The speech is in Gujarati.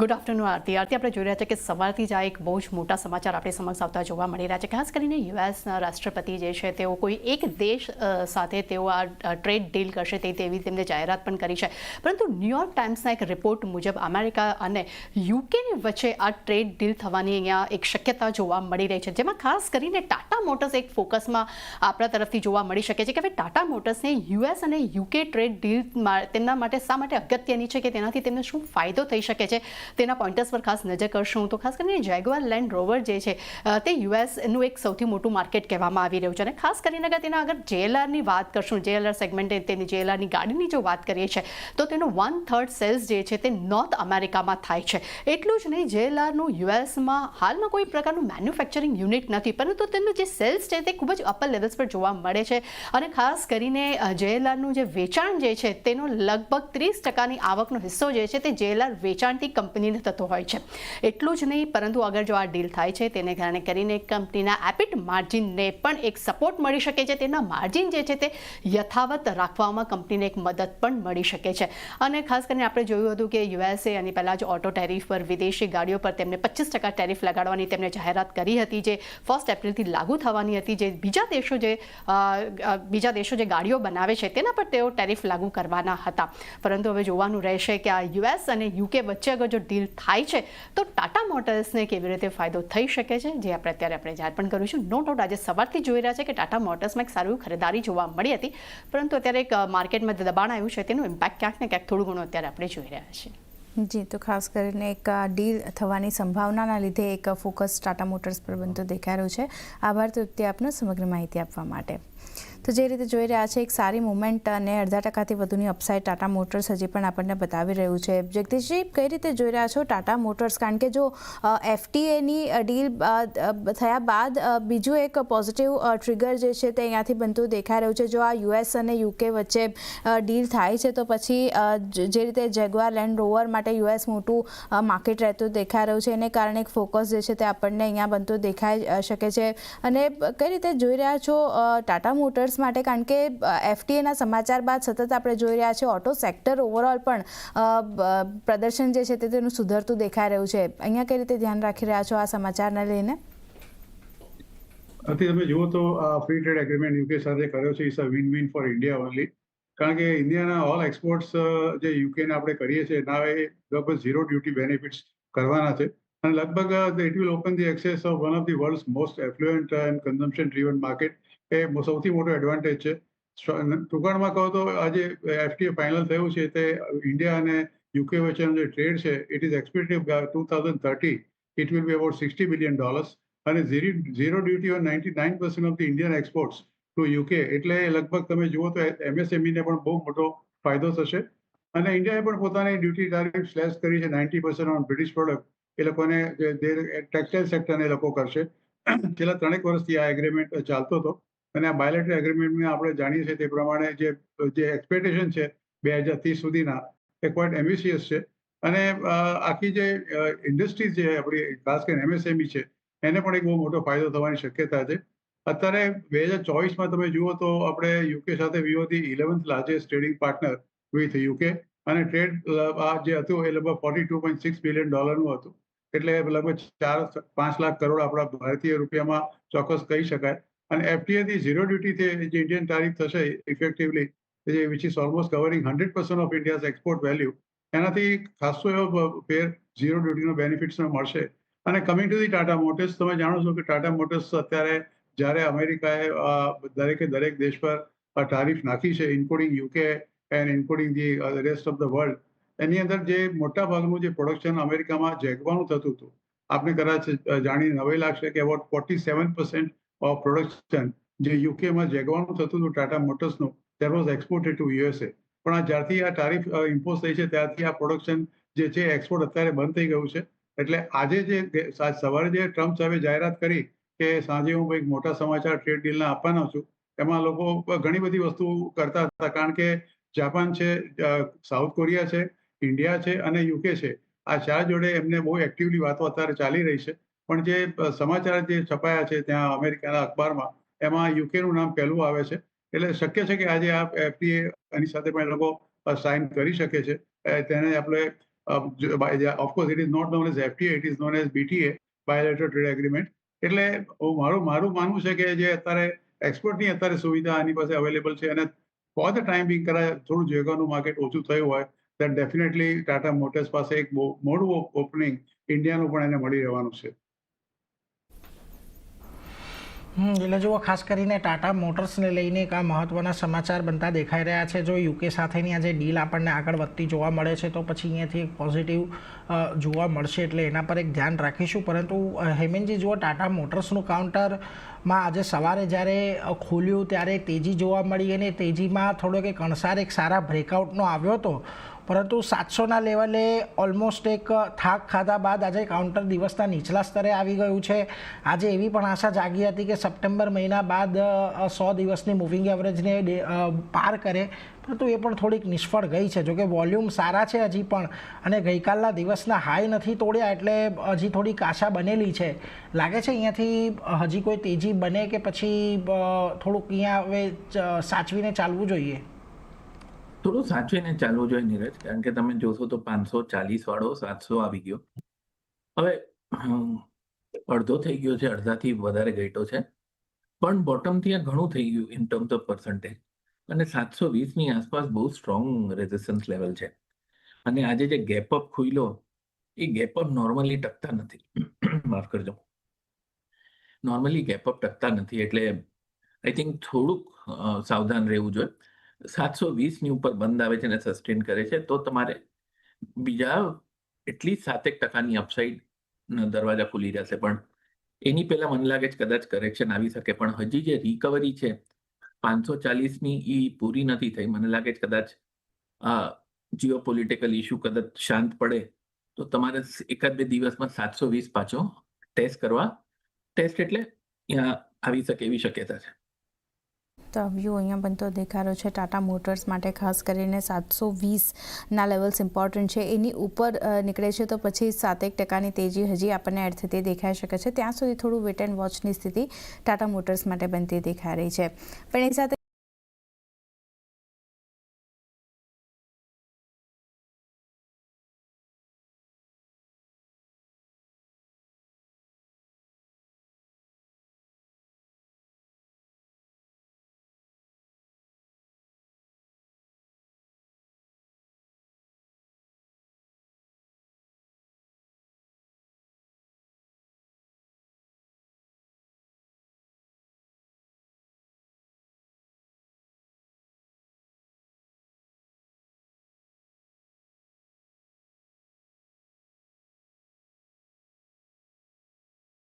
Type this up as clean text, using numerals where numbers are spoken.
ગુડ આફ્ટરનૂન આરતી. આપણે જોઈ રહ્યા છીએ કે સવારથી જ આ એક બહુ જ મોટા સમાચાર આપણી સમક્ષ આવતા જોવા મળી રહ્યા છે. ખાસ કરીને યુએસના રાષ્ટ્રપતિ જે છે તેઓ કોઈ એક દેશ સાથે તેઓ આ ટ્રેડ ડીલ કરશે તેવી તેમને જાહેરાત પણ કરી છે. પરંતુ ન્યૂયોર્ક ટાઈમ્સના એક રિપોર્ટ મુજબ અમેરિકા અને યુકેની વચ્ચે આ ટ્રેડ ડીલ થવાની અહીંયા એક શક્યતા જોવા મળી રહી છે, જેમાં ખાસ કરીને ટાટા મોટર્સ એક ફોકસમાં આપણા તરફથી જોવા મળી શકે છે કે હવે ટાટા મોટર્સને યુએસ અને યુકે ટ્રેડ ડીલ તેમના માટે શા માટે અગત્યની છે, કે તેનાથી તેમને શું ફાયદો થઈ શકે છે તેના પોઈન્ટર્સ પર ખાસ નજર કરશું. તો ખાસ કરીને જેગુઆર લેન્ડ રોવર જે છે તે યુએસનું એક સૌથી મોટું માર્કેટ કહેવામાં આવી રહ્યું છે. અને ખાસ કરીને અગર તેના આગળ જેએલઆરની વાત કરશું, જેએલઆર સેગમેન્ટ તેની જેએલઆરની ગાડીની જો વાત કરીએ છીએ તો તેનો 1/3 સેલ્સ જે છે તે નોર્થ અમેરિકામાં થાય છે. એટલું જ નહીં, જેએલઆરનું યુએસમાં હાલમાં કોઈ પ્રકારનું મેન્યુફેક્ચરિંગ યુનિટ નથી, પરંતુ તેનું જે સેલ્સ છે તે ખૂબ જ અપર લેવલ્સ પર જોવા મળે છે. અને ખાસ કરીને જેએલઆરનું જે વેચાણ જે છે તેનો લગભગ 30%ની આવકનો હિસ્સો જે છે તે જેએલઆર વેચાણથી કંપનીને થતો હોય છે. એટલું જ નહીં, પરંતુ અગર જો આ ડીલ થાય છે તેને કારણે કરીને કંપનીના એપિટ માર્જિનને પણ એક સપોર્ટ મળી શકે છે. તેના માર્જિન જે છે તે યથાવત રાખવામાં કંપનીને એક મદદ પણ મળી શકે છે. અને ખાસ કરીને આપણે જોયું હતું કે યુએસએ અને પહેલાં જ ઓટો ટેરિફ પર વિદેશી ગાડીઓ પર તેમને 25% ટેરિફ લગાડવાની તેમને જાહેરાત કરી હતી, જે 1 એપ્રિલથી લાગુ થવાની હતી. જે બીજા દેશો જે ગાડીઓ બનાવે છે તેના પર તેઓ ટેરિફ લાગુ કરવાના હતા. પરંતુ હવે જોવાનું રહેશે કે આ યુએસ અને યુકે વચ્ચે અગર જો ડીલ થાય છે તો ટાટા મોટર્સને કેવી રીતે ફાયદો થઈ શકે છે, જે આપણે જાહેર પણ કરીશું. નો ડાઉટ આજે સવારથી જોઈ રહ્યા છે કે ટાટા મોટર્સમાં એક સારી ખરીદારી જોવા મળી હતી, પરંતુ અત્યારે એક માર્કેટમાં દબાણ આવ્યું છે, તેનું ઇમ્પેક્ટ ક્યાંક ને ક્યાંક થોડું ઘણું અત્યારે આપણે જોઈ રહ્યા છીએ. જી, તો ખાસ કરીને એક ડીલ થવાની સંભાવનાના લીધે એક ફોકસ ટાટા મોટર્સ પર બનતો દેખાઈ રહ્યો છે. આભાર તૃપ્તિ આપનો સમગ્ર માહિતી આપવા માટે. તો જે રીતે જોઈ રહ્યા છે એક સારી મુવમેન્ટ અને 0.5% વધુની અપસાઇડ ટાટા મોટર્સ હજી પણ આપણને બતાવી રહ્યું છે. જગદીશજી, કઈ રીતે જોઈ રહ્યા છો ટાટા મોટર્સ? કારણ કે જો એફટીએની ડીલ થયા બાદ બીજું એક પોઝિટિવ ટ્રિગર જે છે તે અહીંયાથી બનતું દેખાઈ રહ્યું છે. જો આ યુએસ અને યુકે વચ્ચે ડીલ થાય છે તો પછી જે રીતે જેગુઆર લેન્ડ રોવર માટે યુએસ મોટું માર્કેટ રહેતું દેખાઈ રહ્યું છે, એને કારણે એક ફોકસ જે છે તે આપણને અહીંયા બનતું દેખાઈ શકે છે. અને કઈ રીતે જોઈ રહ્યા છો ટાટા મોટર્સ માટે? કારણ કે એફટીએના સમાચાર બાદ સતત આપણે જોઈ રહ્યા છીએ ઓટો સેક્ટર ઓવરઓલ પણ પ્રદર્શન જે છે તેનું સુધરતું દેખાઈ રહ્યું છે. અહીંયા કઈ રીતે ધ્યાન રાખી રહ્યા છો આ સમાચારને લઈને? તમે જુઓ તો ફ્રી ટ્રેડ એગ્રીમેન્ટ યુકે સાથે કર્યો છે, it's a win win for India only. કારણ કે ઇન્ડિયાના ઓલ એક્સપોર્ટ્સ જે યુકેને આપણે કરીએ છીએ ના એ લગભગ 0 ડ્યુટી બેનિફિટ્સ કરવાના છે. અને લગભગ it will open the access of one of the world's most affluent and consumption driven market. એ સૌથી મોટો એડવાન્ટેજ છે. ટૂંકાણમાં કહો તો આજે એફટીએ ફાઇનલ થયું છે તે ઇન્ડિયા અને યુકે વચ્ચેનો જે ટ્રેડ છે it is expected by 2030 it will be about $60 billion. અને zero duty on 99% of the Indian exports to UK. એટલે લગભગ તમે જુઓ તો એમએસએમઈને પણ બહુ મોટો ફાયદો થશે. અને ઇન્ડિયાએ પણ પોતાની ડ્યુટી તારીફ સ્લેશ કરી છે 90% ઓન બ્રિટિશ પ્રોડક્ટ. એ લોકોને ટેક્સટાઇલ સેક્ટરને એ લોકો કરશે. છેલ્લા 3 વર્ષથી આ એગ્રીમેન્ટ ચાલતો હતો. અને આ બાયોલેટરલ એગ્રીમેન્ટમાં આપણે જાણીએ છીએ તે પ્રમાણે જે એક્સપેક્ટેશન છે 2030 સુધીના એ ક્વાઇટ એમ્બિશિયસ છે. અને આખી જે ઇન્ડસ્ટ્રી છે આપણી, ખાસ કરીને એમએસએમઈ છે, એને પણ એક બહુ મોટો ફાયદો થવાની શક્યતા છે. અત્યારે 2024માં તમે જુઓ તો આપણે યુકે સાથે we was the 11th largest trading partner with UK. અને ટ્રેડ જે હતું એ લગભગ $42.6 બિલિયન હતું. એટલે લગભગ 4-5 લાખ કરોડ આપણા ભારતીય રૂપિયામાં ચોક્કસ કહી શકાય. અને એફટીએથી ઝીરો ડ્યુટીથી જે ઇન્ડિયન તારીફ થશે effectively, which is almost covering 100% of India's export value, એનાથી ખાસો એવો ફેર ઝીરો ડ્યુટીનો બેનિફિટ્સનો મળશે. અને coming to the Tata motors, તમે જાણો છો કે ટાટા મોટર્સ અત્યારે જ્યારે અમેરિકાએ દરેક દેશ પર તારીફ નાખી છે, including UK and including the rest of the world, એની અંદર જે મોટા ભાગનું જે પ્રોડક્શન અમેરિકામાં જેગવાનું થતું હતું, આપને કદાચ જાણીને નવાઈ લાગશે કે અબાઉટ 47% ઓફ પ્રોડક્શન જે યુકેમાં જેગવાનું થતું હતું ટાટા મોટર્સનું, that was exported to USA. પણ જ્યારથી આ તારીફ ઇમ્પોઝ થઈ છે ત્યારથી આ પ્રોડક્શન જે છે એક્સપોર્ટ અત્યારે બંધ થઈ ગયું છે. એટલે આજે સવારે જે ટ્રમ્પ સાહેબે જાહેરાત કરી કે સાંજે હું એક મોટા સમાચાર ટ્રેડ ડીલના આપવાનો છું, એમાં લોકો ઘણી બધી વસ્તુ કરતા હતા. કારણ કે જાપાન છે, સાઉથ કોરિયા છે, ઇન્ડિયા છે અને યુકે છે. આ 4 જોડે એમને બહુ એક્ટિવલી વાતો અત્યારે ચાલી રહી છે. પણ જે સમાચાર જે છપાયા છે ત્યાં અમેરિકાના અખબારમાં, એમાં યુકેનું નામ પહેલું આવે છે. એટલે શક્ય છે કે આજે આ એફટીએ એની સાથે પણ એ લોકો સાઇન કરી શકે છે. તેને આપણે of course it is not known as FTA, it is known as BTA, bilateral trade agreement. એટલે મારું માનવું છે કે જે અત્યારે એક્સપોર્ટની અત્યારે સુવિધા આની પાસે અવેલેબલ છે, અને ફોર ધ ટાઈમ બિંગ થોડું જોગાનું માર્કેટ ઓછું થયું હોય દેટ ડેફિનેટલી ટાટા મોટર્સ પાસે એક બહુ મોડું ઓપનિંગ ઇન્ડિયાનું પણ એને મળી રહેવાનું છે. એટલે જુઓ, ખાસ કરીને ટાટા મોટર્સને લઈને એક આ મહત્ત્વના સમાચાર બનતા દેખાઈ રહ્યા છે. જો યુકે સાથેની આ જે ડીલ આપણને આગળ વધતી જોવા મળે છે તો પછી અહીંયાથી એક પોઝિટિવ જોવા મળશે, એટલે એના પર એક ધ્યાન રાખીશું. પરંતુ હેમેનજી, જુઓ, ટાટા મોટર્સનું કાઉન્ટરમાં આજે સવારે જ્યારે ખોલ્યું ત્યારે તેજી જોવા મળી, અને તેજીમાં થોડોક એક અણસાર એક સારા બ્રેકઆઉટનો આવ્યો હતો, પરંતુ 700ના લેવલે ઓલમોસ્ટ એક થાક ખાધા બાદ આજે કાઉન્ટર દિવસના નીચલા સ્તરે આવી ગયું છે. આજે એવી પણ આશા જાગી હતી કે સપ્ટેમ્બર મહિના બાદ 100 દિવસની મૂવિંગ એવરેજને પાર કરે, પરંતુ એ પણ થોડીક નિષ્ફળ ગઈ છે. જોકે વોલ્યુમ સારા છે હજી પણ, અને ગઈકાલના દિવસના હાઈ નથી તોડ્યા, એટલે હજી થોડીક આશા બનેલી છે. લાગે છે અહીંયાથી હજી કોઈ તેજી બને કે પછી થોડુંક અહીંયા હવે સાચવીને ચાલવું જોઈએ? થોડું સાચવીને ચાલવું જોઈએ નીરજ, કારણ કે તમે જોશો તો 540 વાળો 700 આવી ગયો. હવે અડધો થઈ ગયો છે, અડધાથી વધારે ઘટ્યો છે, પણ બોટમથી આ ઘણું થઈ ગયું ઇન ટર્મ્સ ઓફ પર્સન્ટેજ. અને 720ની આસપાસ બહુ સ્ટ્રોંગ રેઝિસ્ટન્સ લેવલ છે. અને આજે જે ગેપ અપ ખુલ્યો, એ ગેપ અપ નોર્મલી ટકતા નથી. માફ કરજો, નોર્મલી ગેપ અપ ટકતા નથી, એટલે આઈ થિંક થોડુંક સાવધાન રહેવું જોઈએ. 720ની ઉપર બંધ આવે છે અને સસ્ટેન કરે છે તો તમારે બીજા એટલીસ્ટ 7% અપસાઇડ દરવાજા ખુલી જશે. પણ એની પહેલા મને લાગે છે કદાચ કરેક્શન આવી શકે, પણ હજી જે રિકવરી છે 540ની એ પૂરી નથી થઈ. મને લાગે છે કદાચ જીઓ પોલિટિકલ ઇસ્યુ કદાચ શાંત પડે તો તમારે 1-2 દિવસમાં 720 પાછો ટેસ્ટ એટલે ત્યાં આવી શકે એવી શક્યતા છે. તો વ્યૂ અહીંયા બનતો દેખાડો છે ટાટા મોટર્સ માટે. ખાસ કરીને 720ના લેવલ્સ ઇમ્પોર્ટન્ટ છે. એની ઉપર નીકળે છે તો પછી 7% તેજી હજી આપણને એડ થતી દેખાઈ શકે છે. ત્યાં સુધી થોડું વેટ એન્ડ વોચની સ્થિતિ ટાટા મોટર્સ માટે બનતી દેખાઈ રહી છે. પણ એ સાથે